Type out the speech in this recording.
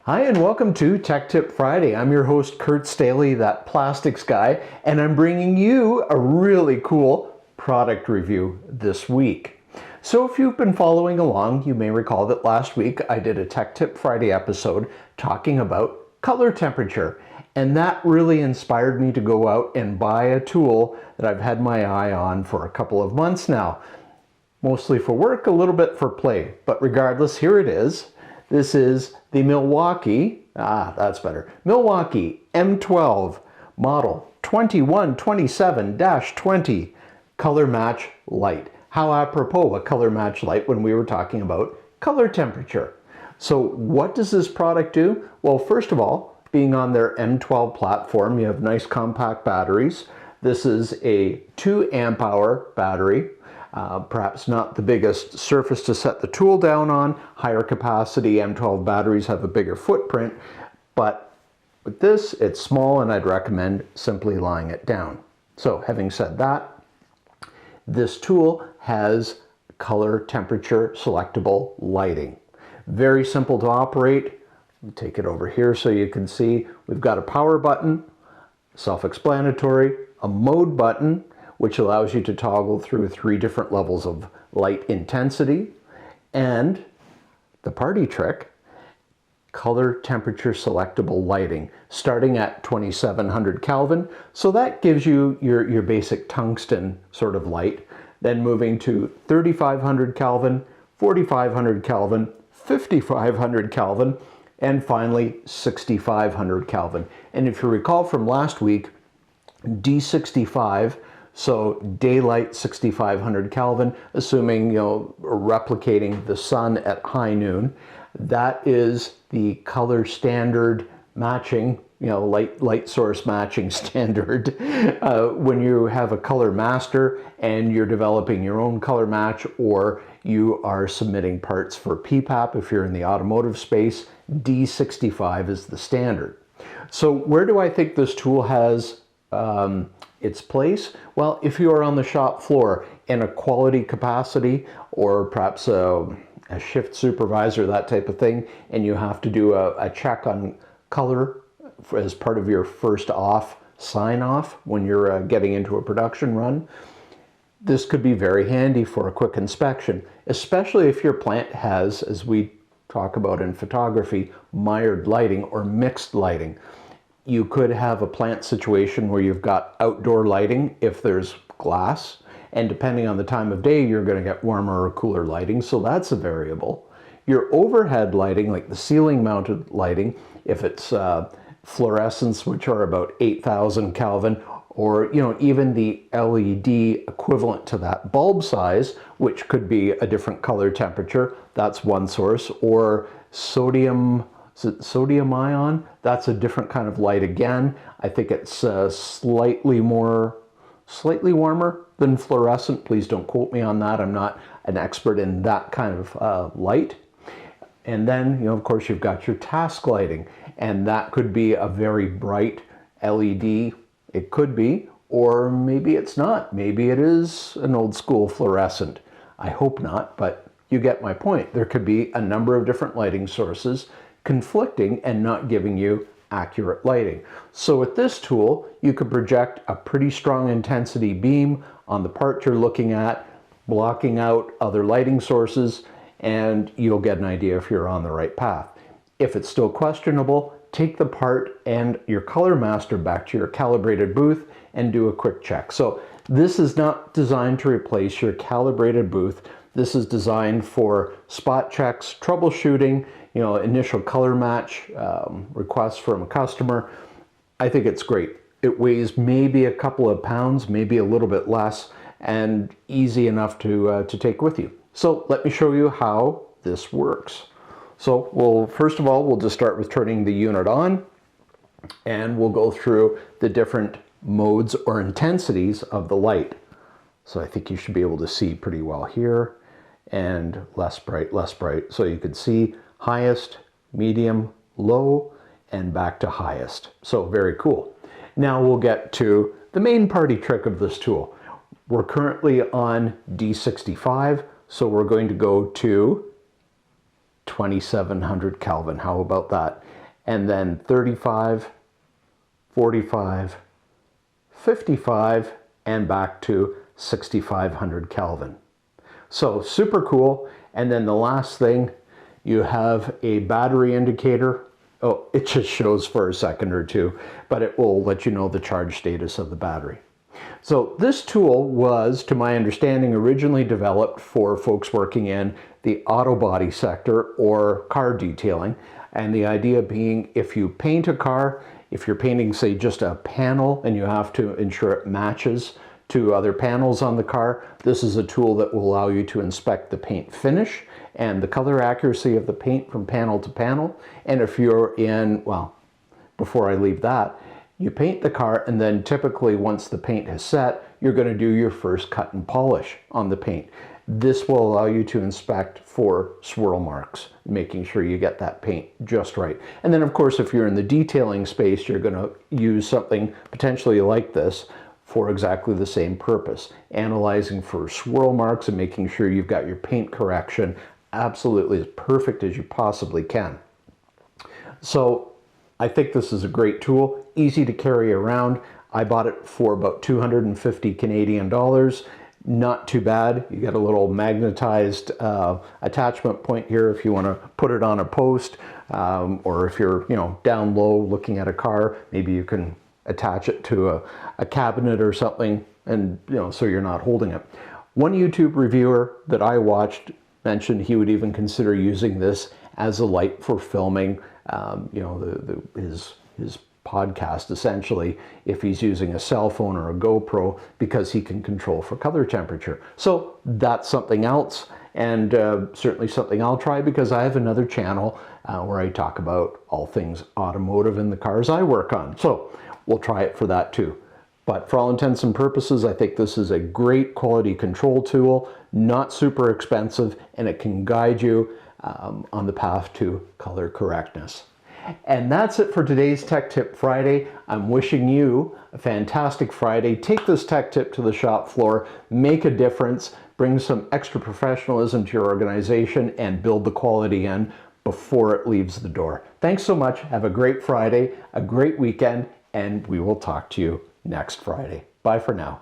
Hi and welcome to Tech Tip Friday. I'm your host Kurt Stahle, that plastics guy, and I'm bringing you a really cool product review this week. So if you've been following along, you may recall that last week I did a Tech Tip Friday episode talking about color temperature, and that really inspired me to go out and buy a tool that I've had my eye on for a couple of months now. Mostly for work, a little bit for play, but regardless, here it is. This is the Milwaukee M12 model 2127-20 color match light. How apropos a color match light when we were talking about color temperature. So what does this product do? Well, first of all, being on their M12 platform, you have nice compact batteries. This is a 2 amp hour battery. Perhaps not the biggest surface to set the tool down on. Higher capacity M12 batteries have a bigger footprint, but with this, it's small and I'd recommend simply lying it down. So having said that, this tool has color temperature selectable lighting. Very simple to operate. Take it over here so you can see we've got a power button, self-explanatory, a mode button, which allows you to toggle through 3 different levels of light intensity, and the party trick, color temperature selectable lighting, starting at 2700 Kelvin. So that gives you your basic tungsten sort of light, then moving to 3500 Kelvin, 4500 Kelvin, 5500 Kelvin, and finally 6500 Kelvin. And if you recall from last week, D65, so daylight 6500 Kelvin, assuming replicating the sun at high noon, that is the color standard matching, light source matching standard. When you have a color master and you're developing your own color match, or you are submitting parts for PPAP if you're in the automotive space, D65 is the standard. So where do I think this tool has its place? Well, if you are on the shop floor in a quality capacity, or perhaps a shift supervisor, that type of thing, and you have to do a check on color as part of your first off sign off when you're getting into a production run, this could be very handy for a quick inspection, especially if your plant has, as we talk about in photography, mired lighting or mixed lighting. You could have a plant situation where you've got outdoor lighting if there's glass, and depending on the time of day, you're going to get warmer or cooler lighting, so that's a variable. Your overhead lighting, like the ceiling mounted lighting, if it's fluorescents, which are about 8000 Kelvin, or even the LED equivalent to that bulb size, which could be a different color temperature, that's one source, or sodium ion, that's a different kind of light again. I think it's slightly warmer than fluorescent. Please don't quote me on that. I'm not an expert in that kind of light. And then, of course, you've got your task lighting, and that could be a very bright LED. It could be, or maybe it's not. Maybe it is an old school fluorescent. I hope not, but you get my point. There could be a number of different lighting sources conflicting and not giving you accurate lighting. So with this tool, you could project a pretty strong intensity beam on the part you're looking at, blocking out other lighting sources, and you'll get an idea if you're on the right path. If it's still questionable, take the part and your color master back to your calibrated booth and do a quick check. So this is not designed to replace your calibrated booth. This is designed for spot checks, troubleshooting, initial color match requests from a customer. I think it's great. It weighs maybe a couple of pounds, maybe a little bit less, and easy enough to take with you. So let me show you how this works. So first of all, we'll just start with turning the unit on, and we'll go through the different modes or intensities of the light. So I think you should be able to see pretty well here, and less bright. So you can see highest, medium, low, and back to highest. So very cool. Now we'll get to the main party trick of this tool. We're currently on D65, so we're going to go to 2700 Kelvin. How about that? And then 35, 45, 55, and back to 6500 Kelvin. So super cool. And then the last thing, you have a battery indicator. Oh, it just shows for a second or two, but it will let you know the charge status of the battery. So this tool was, to my understanding, originally developed for folks working in the auto body sector or car detailing. And the idea being, if you paint a car, if you're painting, say, just a panel and you have to ensure it matches to other panels on the car, this is a tool that will allow you to inspect the paint finish and the color accuracy of the paint from panel to panel. And if you're in, well, before I leave that, you paint the car, and then typically once the paint has set, you're going to do your first cut and polish on the paint. This will allow you to inspect for swirl marks, making sure you get that paint just right. And then of course, if you're in the detailing space, you're going to use something potentially like this for exactly the same purpose, analyzing for swirl marks and making sure you've got your paint correction absolutely as perfect as you possibly can. So I think this is a great tool, easy to carry around. I bought it for about 250 Canadian dollars. Not too bad. You get a little magnetized attachment point here if you want to put it on a post, or if you're, down low looking at a car, maybe you can attach it to a cabinet or something, and so you're not holding it. One YouTube reviewer that I watched mentioned he would even consider using this as a light for filming his podcast, essentially, if he's using a cell phone or a GoPro, because he can control for color temperature. So that's something else, and certainly something I'll try, because I have another channel where I talk about all things automotive in the cars I work on. So we'll try it for that too. But for all intents and purposes, I think this is a great quality control tool, not super expensive, and it can guide you on the path to color correctness. And that's it for today's Tech Tip Friday. I'm wishing you a fantastic Friday. Take this tech tip to the shop floor, make a difference, bring some extra professionalism to your organization, and build the quality in before it leaves the door. Thanks so much. Have a great Friday, a great weekend, and we will talk to you next Friday. Bye for now.